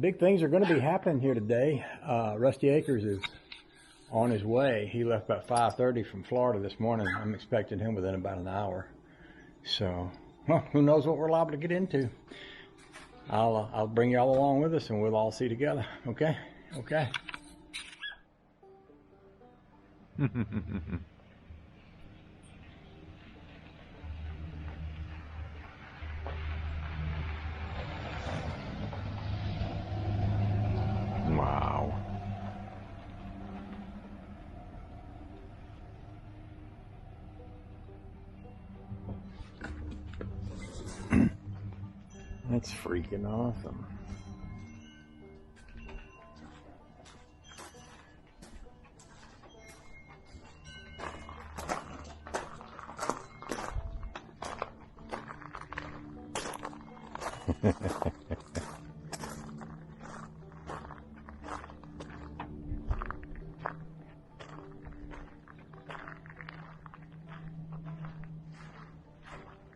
Big things are going to be happening here today. Rusty Acres is on his way. He left about 5:30 from Florida this morning. I'm expecting him within about an hour. So, well, who knows what we're liable to get into. I'll bring y'all along with us and we'll all see together. Okay? Okay. Wow. That's freaking awesome.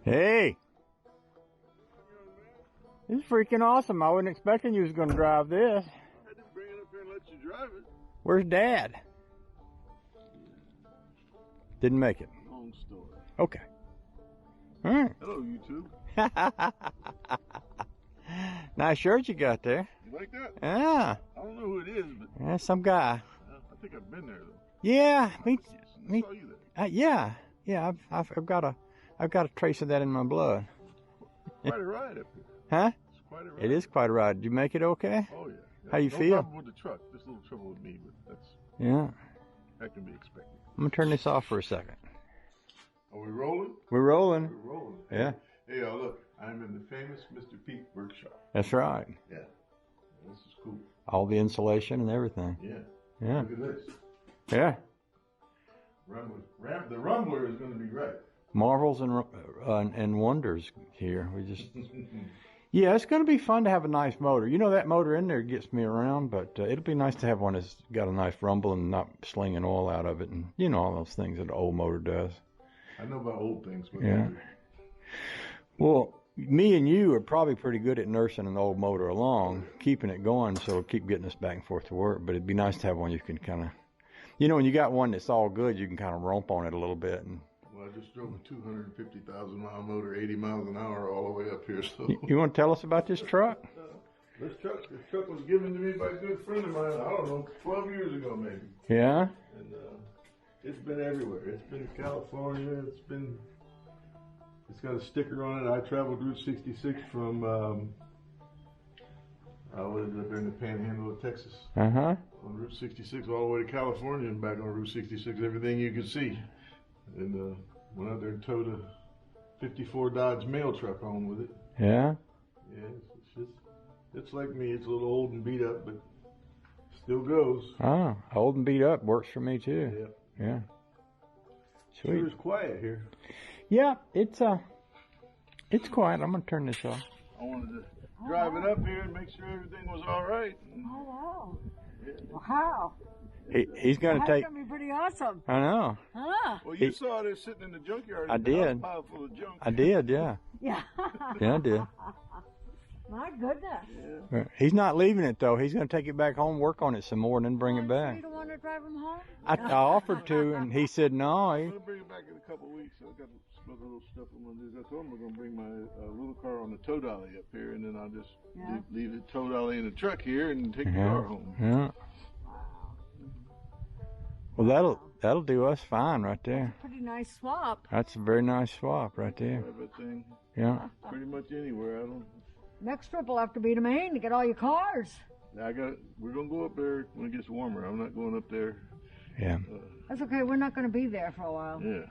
Hey! This is freaking awesome. I wasn't expecting you was going to drive this. I had to bring it up here and let you drive it. Where's Dad? Didn't make it. Long story. Okay. All right. Hello, YouTube. Nice shirt you got there. You like that? Yeah. I don't know who it is, but Yeah, some guy. I think I've been there though. Yeah, me. I saw you there. Yeah. I've got a trace of that in my blood. Quite a ride up here. Huh? It's quite a ride. It is quite a ride. Did you make it okay? Oh yeah. How you no feel? problem with the truck. Just a little trouble with me, but that can be expected. I'm gonna turn this off for a second. Are we rolling? We're rolling. We're rolling. Yeah. Hey, look. I'm in the famous Mr. Peak workshop. That's right. Yeah. This is cool. All the insulation and everything. Yeah. Yeah. Look at this. Yeah. The Rumbler is going to be right. Marvels and wonders here. We just. Yeah, it's going to be fun to have a nice motor. You know, that motor in there gets me around, but it'll be nice to have one that's got a nice rumble and not slinging oil out of it, and you know all those things that an old motor does. I know about old things, but yeah. Well, me and you are probably pretty good at nursing an old motor along, keeping it going, so it'll keep getting us back and forth to work. But it'd be nice to have one you can kind of, you know, when you got one that's all good, you can kind of romp on it a little bit. And well, I just drove a 250,000 mile motor, 80 miles an hour, all the way up here. So you want to tell us about this truck? This truck was given to me by a good friend of mine. I don't know, 12 years ago maybe. Yeah. And it's been everywhere. It's been California. It's got a sticker on it. I traveled Route 66 from I lived up there in the Panhandle of Texas. Uh-huh. On Route 66 all the way to California and back on Route 66, everything you could see. And went out there and towed a 54 Dodge mail truck home with it. Yeah? Yeah, it's like me. It's a little old and beat up, but still goes. Oh, old and beat up works for me too. Yeah. Yeah. Sweet. Sure is quiet here. Yeah, it's quiet. I'm gonna turn this off. I wanted to drive it up here and make sure everything was all right. Oh wow! Yeah. Wow! He's gonna take. That's gonna be pretty awesome. I know. Huh? Well, you saw it sitting in the junkyard. I did. Pile full of junk. I did. Yeah. Yeah. Yeah, I did. My goodness. Yeah. He's not leaving it though. He's gonna take it back home, work on it some more, and then bring it back. You don't want to drive him home? I offered to, and he said no. I'm gonna bring it back in a couple of weeks. I've got some other little stuff I'm gonna do. I told him I'm gonna bring my little car on the tow dolly up here, and then I'll just leave the tow dolly in the truck here and take the car home. Yeah. Well, that'll do us fine right there. Pretty nice swap. That's a very nice swap right there. Everything. Yeah. Pretty much anywhere. I don't. Next trip will have to be to Maine to get all your cars. We're gonna go up there when it gets warmer. I'm not going up there. Yeah. That's okay. We're not going to be there for a while. Yeah.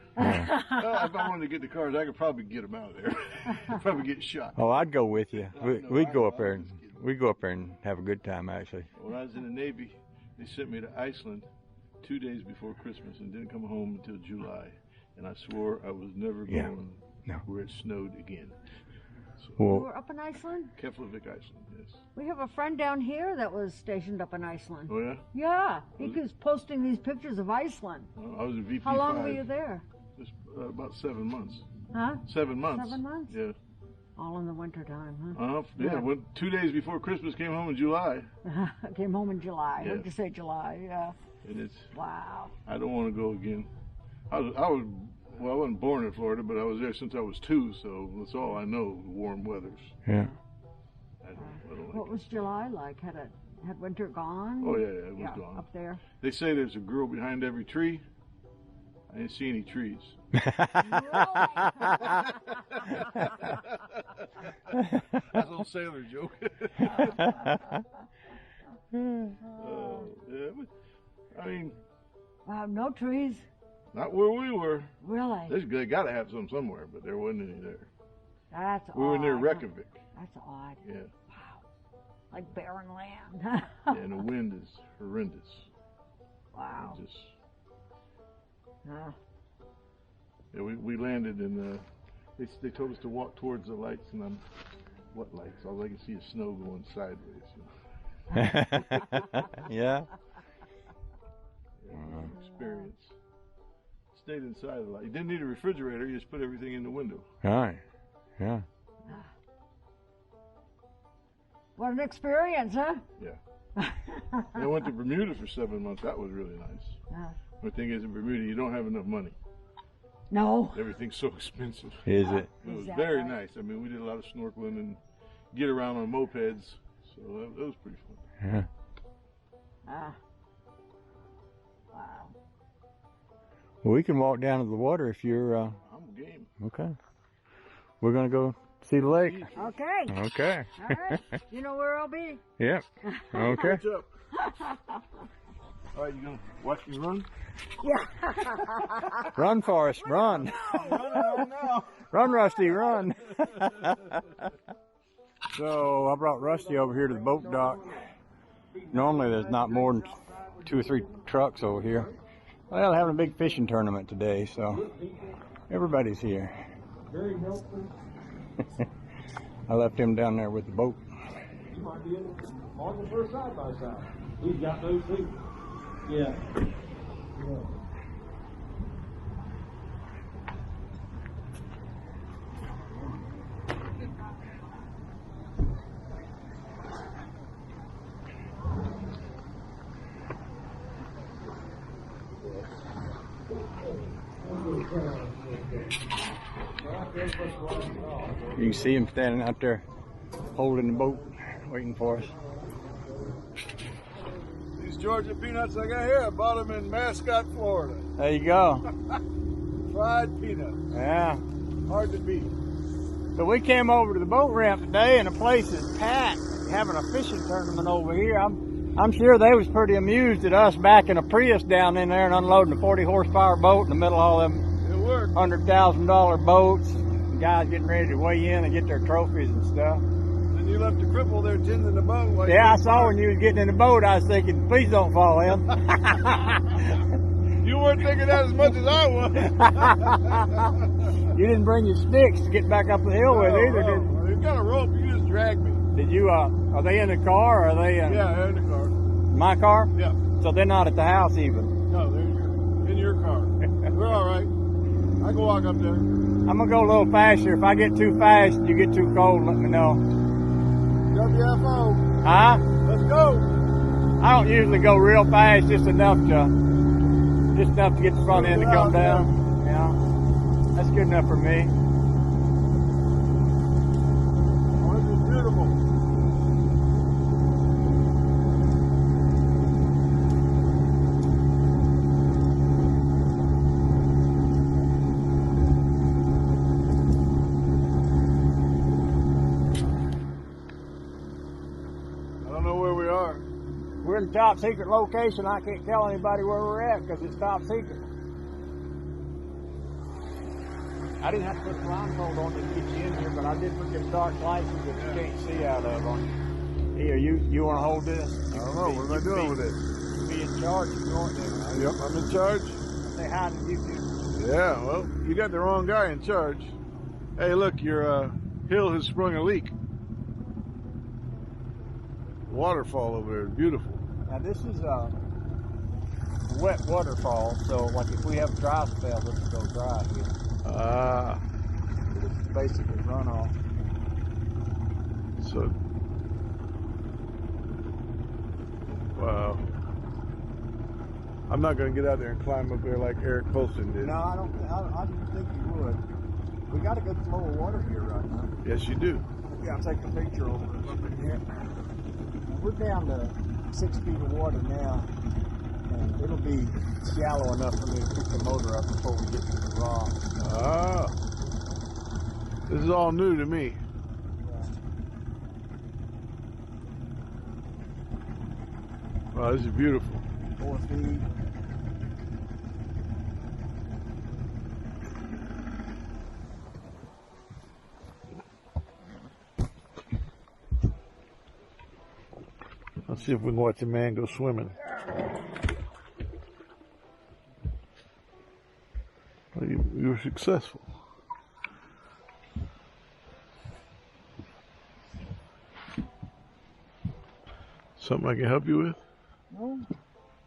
Well, if I wanted to get the cars, I could probably get them out of there. Probably get shot. Oh, I'd go with you. We'd go up there and have a good time actually. When I was in the Navy, they sent me to Iceland 2 days before Christmas and didn't come home until July. And I swore I was never going where it snowed again. So, we're up in Iceland? Keflavik, Iceland, yes. We have a friend down here that was stationed up in Iceland. Oh, yeah? Yeah. He keeps posting these pictures of Iceland. I was in VP5. How long were you there? Just about 7 months. Huh? 7 months. 7 months? Yeah. All in the wintertime, huh? Yeah, well, 2 days before Christmas, came home in July. I came home in July. Yeah. What did you say, July? Yeah. And it's, wow. I don't want to go again. Well, I wasn't born in Florida, but I was there since I was 2, so that's all I know, warm weathers. Yeah. I don't like What was July like? Had winter gone? Oh, yeah, it was gone. Up there. They say there's a girl behind every tree. I didn't see any trees. That's an old sailor joke. Yeah, but, I mean... no trees? Not where we were. Really? They got to have some somewhere, but there wasn't any there. That's odd. We were near Reykjavik. That's odd. Yeah. Wow. Like barren land. And the wind is horrendous. Wow. Just, Huh. yeah, we landed and they told us to walk towards the lights, and what lights? All I can see is snow going sideways. Yeah. Experience. Stayed inside a lot. You didn't need a refrigerator. You just put everything in the window. Right. Yeah. What an experience, huh? Yeah. I went to Bermuda for 7 months. That was really nice. The thing is, in Bermuda, you don't have enough money. No. Everything's so expensive. Is it? It was Is that very right? nice. I mean, we did a lot of snorkeling and get around on mopeds, so that was pretty fun. Yeah. Wow. Well, we can walk down to the water if you're. I'm game. Okay. We're gonna go see the lake. Okay. Okay. All right. You know where I'll be. Yep. Okay. What's up? All right, you gonna watch me run? Yeah. Run, Forrest, run. I'm running now. Run, Rusty, run. So I brought Rusty over here to the boat dock. Normally there's not more than 2 or 3 trucks over here. Well, having a big fishing tournament today, so everybody's here. I left him down there with the boat. You might be on the first side by side. We've got those too. Yeah. You can see him standing out there holding the boat, waiting for us. These Georgia peanuts I got here, I bought them in Mascot, Florida. There you go. Fried peanuts. Yeah. Hard to beat. So we came over to the boat ramp today, and the place is packed. Having a fishing tournament over here. I'm sure they was pretty amused at us backing a Prius down in there and unloading a 40 horsepower boat in the middle of all them It worked. $100,000 boats. And guys getting ready to weigh in and get their trophies and stuff. And you left a cripple there tending the boat. While Yeah, I saw when you was getting in the boat, I was thinking, please don't fall in. You weren't thinking that as much as I was. You didn't bring your sticks to get back up the hill with either, did you? You've got a rope, you just drag me. Did you, are they in the car or are they in Yeah, they're in the car. my car? Yeah. So they're not at the house even. No, they're in your car. We're all right. I can walk up there. I'm gonna go a little faster. If I get too fast, you get too cold, let me know. WFO. Huh? Let's go. I don't usually go real fast, just enough to get the front end to come down. Yeah. That's good enough for me. Oh, this is beautiful. I don't know where we are. We're in the top secret location. I can't tell anybody where we're at because it's top secret. I didn't have to put blindfold on to get you in here, but I did put them dark glasses that you can't see out of on you. Here, you want to hold this? I don't know. What am I doing with it? You be in charge if you want to. Yep, I'm in charge. Say hi to YouTube. Yeah, well, you got the wrong guy in charge. Hey, look, your hill has sprung a leak. Waterfall over there is beautiful. Now this is a wet waterfall, so like if we have a dry spell, this will go dry here. Ah. It's basically runoff. So, wow. I'm not going to get out there and climb up there like Eric Colson did. No, I didn't think you would. We got a good flow of water here right now. Yes, you do. Yeah, I'll take a picture over in here. We're down to 6 feet of water now, and it'll be shallow enough for me to pick the motor up before we get to the rocks. Ah. This is all new to me. Wow, this is beautiful. 4 feet. Let's see if we can watch a man go swimming. Well, you were successful. Something I can help you with? No,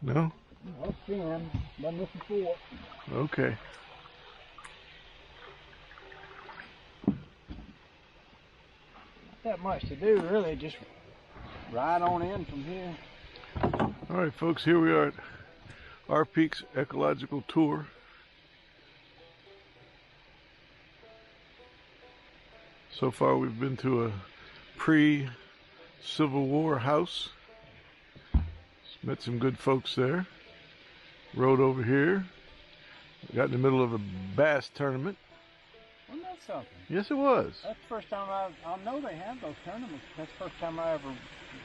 No? I can. Done this before. Okay. Not that much to do, really. Just ride on in from here. All right, folks, here we are at our Peaks Ecological Tour. So far, we've been to a pre-Civil War house. Met some good folks there. Rode over here. Got in the middle of a bass tournament. Wasn't that something? Yes, it was. That's the first time I know they have those tournaments. That's the first time I ever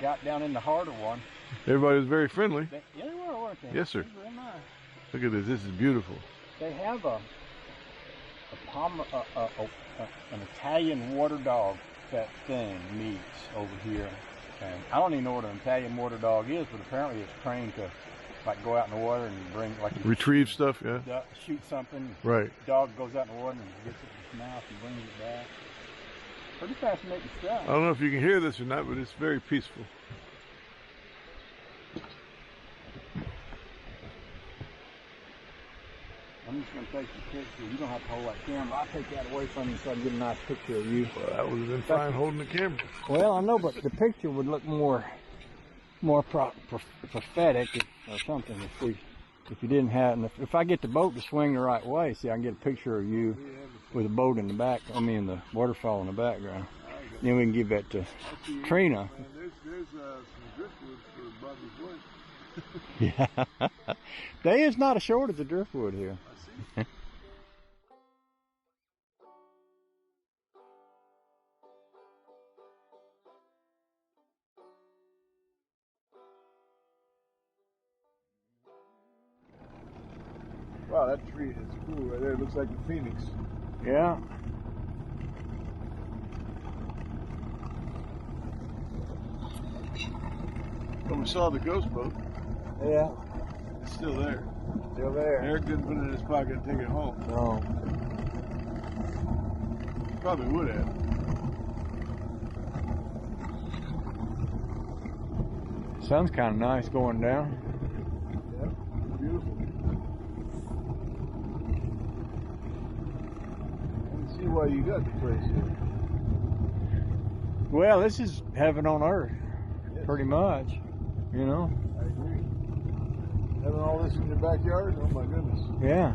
got down in the heart of one. Everybody was very friendly. Yeah, they were, weren't they? Yes, sir. They were real nice. Look at this. This is beautiful. They have an Italian water dog that thing meets over here. And I don't even know what an Italian water dog is, but apparently it's trained to like go out in the water and bring like Retrieve stuff, yeah. Shoot something. Right. Dog goes out in the water and gets it in its mouth and brings it back. Pretty fascinating stuff. I don't know if you can hear this or not, but it's very peaceful. I'm just going to take the picture. You don't have to hold that camera. I'll take that away from you so I can get a nice picture of you. Well, that would have been fine holding the camera. Well, I know, but the picture would look more prophetic or something if you didn't have. And if I get the boat to swing the right way, see, I can get a picture of you with a boat in the back. I mean, the waterfall in the background. Then we can give that to Trina. There's some driftwood for Bobby's wife. Yeah, there is not a shortage of driftwood here. I see. Wow, that tree is cool right there. It looks like a phoenix. Yeah. Well, we saw the ghost boat. Yeah. It's still there. Still there. Eric didn't put it in his pocket and take it home. No. Probably would have. Sun's kind of nice going down. Yeah, beautiful. I can see why you got the place here. Well, this is heaven on earth, Yes. pretty much, you know. I agree. Having all this in your backyard? Oh my goodness. Yeah.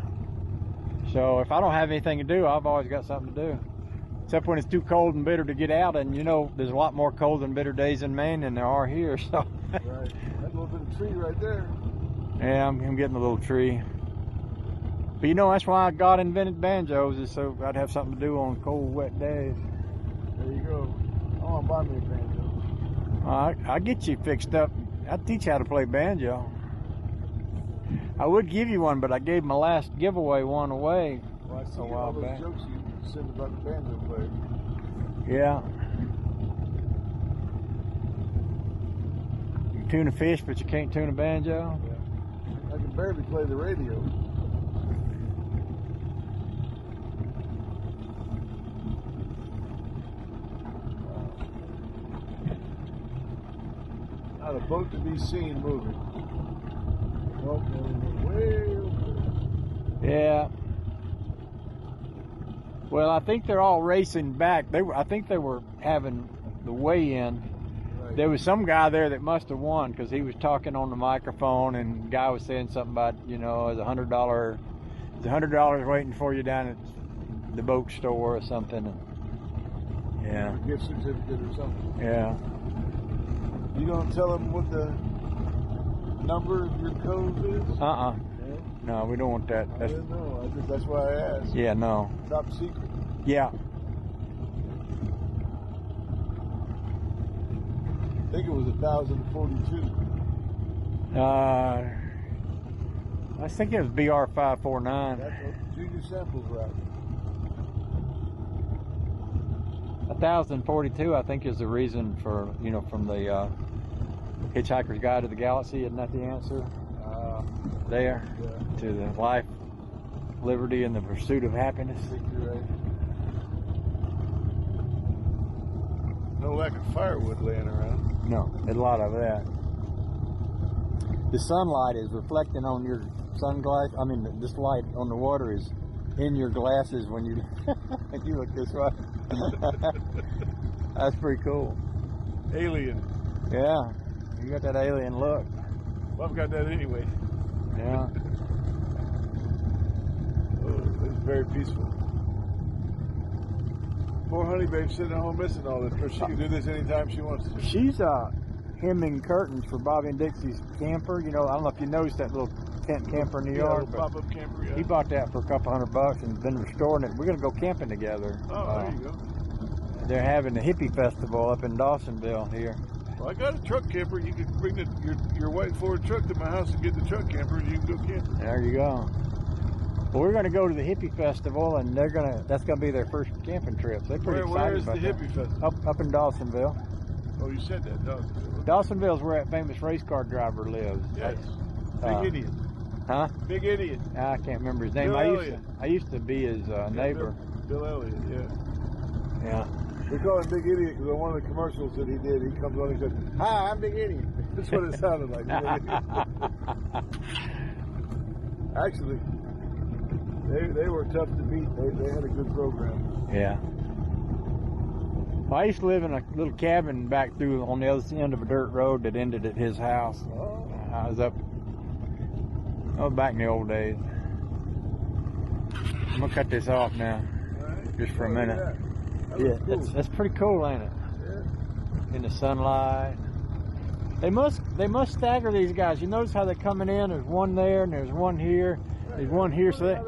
So if I don't have anything to do, I've always got something to do. Except when it's too cold and bitter to get out, and you know, there's a lot more cold and bitter days in Maine than there are here, so. Right. That little bit of tree right there. Yeah, I'm getting a little tree. But you know, that's why God invented banjos, is so I'd have something to do on cold, wet days. There you go. I want to buy me a banjo. I'll get you fixed up. I'll teach you how to play banjo. I would give you one, but I gave my last giveaway one away Well, I see a all while those back. jokes you said about the banjo player. Yeah. You can tune a fish, but you can't tune a banjo. Yeah. I can barely play the radio. Not a boat to be seen moving. Nope, way over there. Yeah. Well, I think they're all racing back. I think they were having the weigh-in. Right. There was some guy there that must have won because he was talking on the microphone, and the guy was saying something about, you know, it's $100 waiting for you down at the boat store or something. And, yeah. Gift certificate or something. Yeah. You gonna tell them what the number of your code is? Uh-uh. Yeah. No, we don't want that. I didn't know. That's why I asked. Yeah, no. Top secret. Yeah. I think it was 1,042. I think it was BR549. That's what Junior Samples route. 1,042, I think, is the reason for, you know, from the Hitchhiker's Guide to the Galaxy. Isn't that the answer? There. Yeah. To the life, liberty, and the pursuit of happiness. I think you're right. No lack of firewood laying around. No, there's a lot of that. The sunlight is reflecting on your sunglasses. I mean, this light on the water is in your glasses when you you look this way. That's pretty cool. Alien. Yeah, you got that alien look. Well, I've got that anyway. Yeah. Oh, it's very peaceful. Poor honey babe sitting at home missing all this, but she can do this anytime she wants to. She's hemming curtains for Bobby and Dixie's camper. You know, I don't know if you noticed that little tent camper in the yard. Yeah, pop-up camper, yeah. He bought that for a couple $100 and been restoring it. We're gonna go camping together. Oh, there you go. They're having the hippie festival up in Dawsonville here. Well, I got a truck camper. You can bring your white Ford truck to my house and get the truck camper, and you can go camping. There you go. Well, we're going to go to the hippie festival, and that's going to be their first camping trip. So they're pretty excited Where is the about that. hippie festival? Up in Dawsonville. Oh, you said that, Dawsonville. Dawsonville's where that famous race car driver lives. Yes. Big idiot. Huh? Big idiot. I can't remember his name. Bill I used to be his neighbor. Bill Elliott, yeah. Yeah. We call him Big Idiot because on one of the commercials that he did, he comes on and says, "Hi, I'm Big Idiot." That's what it sounded like. Actually, they were tough to beat. They had a good program. Yeah. Well, I used to live in a little cabin back through on the other end of a dirt road that ended at his house. Oh. I was back in the old days. I'm gonna cut this off now, Right. just for a minute. Yeah, Yeah, that's pretty cool, ain't it? Yeah. In the sunlight. They must stagger these guys. You notice how they're coming in? There's one there and there's one here. There's one here, so that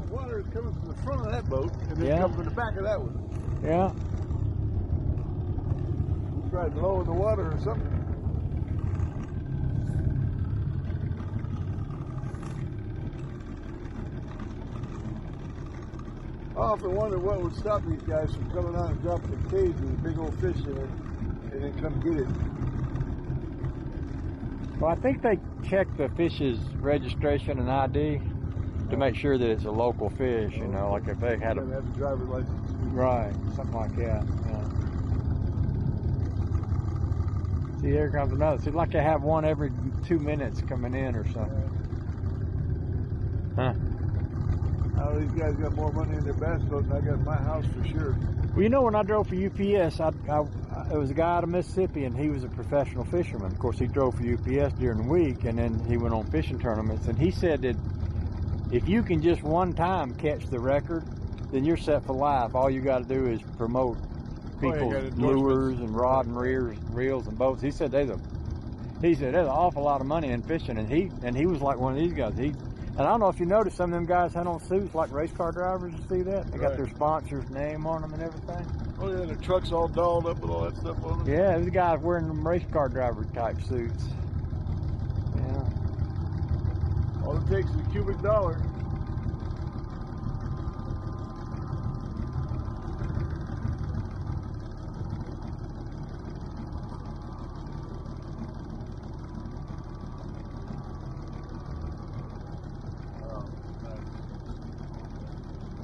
water is coming from the front of that boat and then coming from the back of that one. yeah. We tried to lower the water or something. I often wonder what would stop these guys from coming out and dropping a cage with a big old fish in it and then come get it. Well, I think they check the fish's registration and ID to make sure that it's a local fish, you know, like if they had You have the driver's license. right, something like that. Yeah. See, here comes another. Seems like they have one every 2 minutes coming in or something. Huh? Oh, these guys got more money in their bass boat than I got in my house for sure. Well, you know, when I drove for UPS, it was a guy out of Mississippi, and he was a professional fisherman. Of course, he drove for UPS during the week, and then he went on fishing tournaments. And he said that if you can just one time catch the record, then you're set for life. All you got to do is promote people's lures and rod and reels and boats. He said there's an awful lot of money in fishing, and he was like one of these guys. And I don't know if you noticed, some of them guys had on suits like race car drivers. You see that? They got their sponsor's name on them and everything. Oh yeah, their trucks all dolled up with all that stuff on them. Yeah, these guys wearing them race car driver type suits. Yeah. All it takes is a cubic dollar.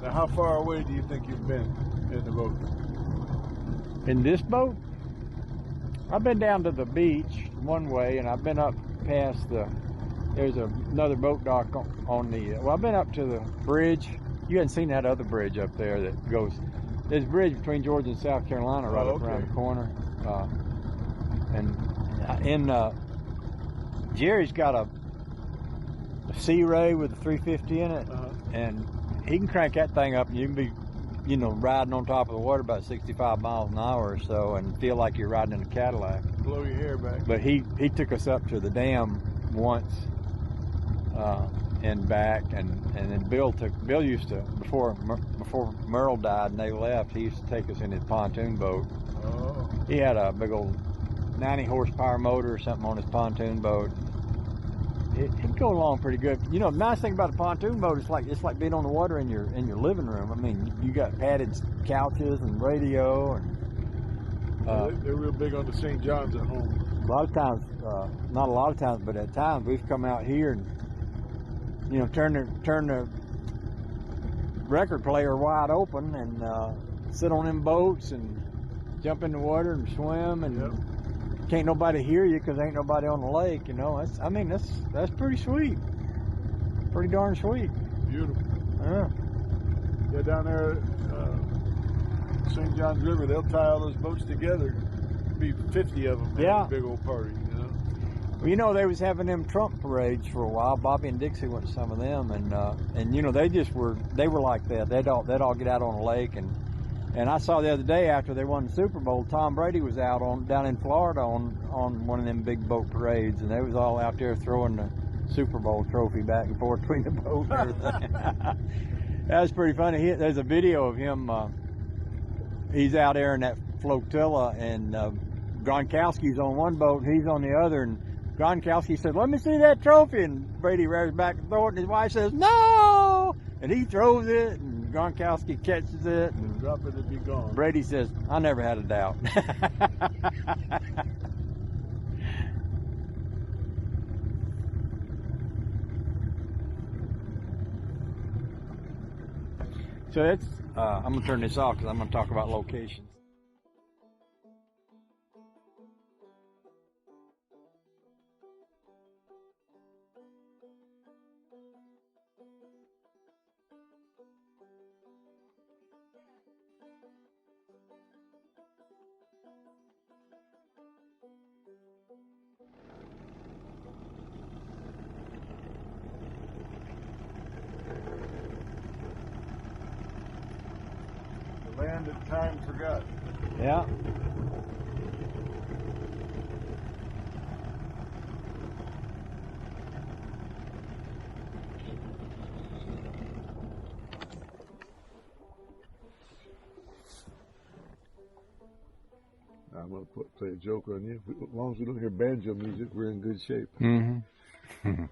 Now, how far away do you think you've been in the boat? In this boat, I've been down to the beach one way, and I've been up past there's another boat dock on the, well, I've been up to the bridge. You hadn't seen that other bridge up there that goes, there's a bridge between Georgia and South Carolina right up around the corner. Jerry's got a Sea Ray with a 350 in it, and he can crank that thing up, and you can be, riding on top of the water about 65 miles an hour or so, and feel like you're riding in a Cadillac. Blow your hair back. But he took us up to the dam once, and back, and then Bill used to, before Merle died and they left, he used to take us in his pontoon boat. Oh. He had a big old 90 horsepower motor or something on his pontoon boat. It'd go along pretty good. The nice thing about a pontoon boat is it's like being on the water in your living room. I mean, you got padded couches and radio, and they're real big on the St. John's at home. a lot of times, not a lot of times, but at times we've come out here and turn the record player wide open and sit on them boats and jump in the water and swim, and can't nobody hear you because ain't nobody on the lake. That's pretty sweet, pretty darn sweet. Beautiful. Yeah. Yeah, down there, St. John's River, they'll tie all those boats together. Be 50 of them. Yeah. Big old party. Well, they was having them Trump parades for a while. Bobby and Dixie went to some of them, and they were like that. They'd all get out on the lake, and I saw the other day after they won the Super Bowl, Tom Brady was out down in Florida on one of them big boat parades, and they was all out there throwing the Super Bowl trophy back and forth between the boat and everything. That was pretty funny. There's a video of him. He's out there in that flotilla, and Gronkowski's on one boat, and he's on the other, and Gronkowski said, "Let me see that trophy," and Brady rears back and throws it, and his wife says, "No!" And he throws it, and Gronkowski catches it, and drop it and be gone. Brady says, "I never had a doubt." So that's, I'm gonna turn this off because I'm gonna talk about locations. Land that time forgot. Yeah. I'm going to play a joke on you. As long as we don't hear banjo music, we're in good shape. Mm-hmm.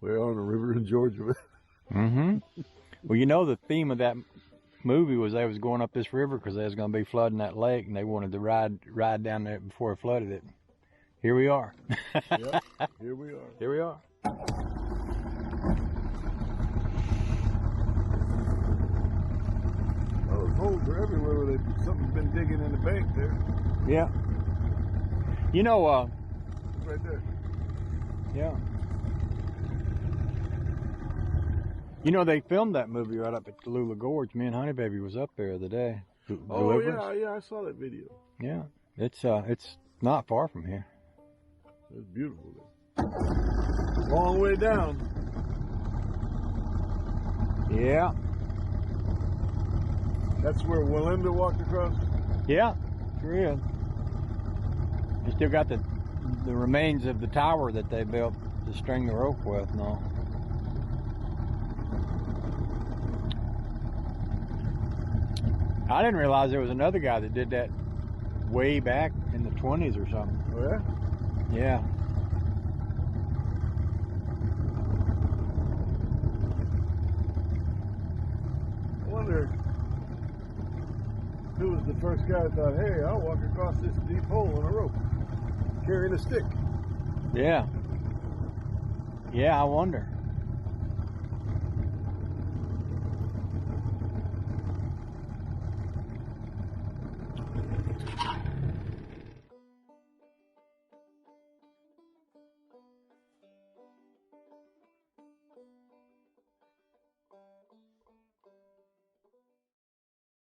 We're on a river in Georgia. Mm-hmm. Well, the theme of that movie was they was going up this river because they was going to be flooding that lake, and they wanted to ride down there before it flooded it. Here we are. Yep, here we are. Here we are. Well, those holes are everywhere. Something's been digging in the bank there. Yeah. Right there. Yeah. They filmed that movie right up at Tallulah Gorge. Me and Honey Baby was up there the other day. Oh, yeah, I saw that video. Yeah, it's not far from here. It's beautiful there. Long way down. Yeah. That's where Willinda walked across? Yeah, sure is. You still got the remains of the tower that they built to string the rope with and all. I didn't realize there was another guy that did that way back in the 20s or something. Oh, yeah? Yeah. I wonder who was the first guy that thought, hey, I'll walk across this deep hole on a rope, carrying a stick. Yeah. Yeah, I wonder.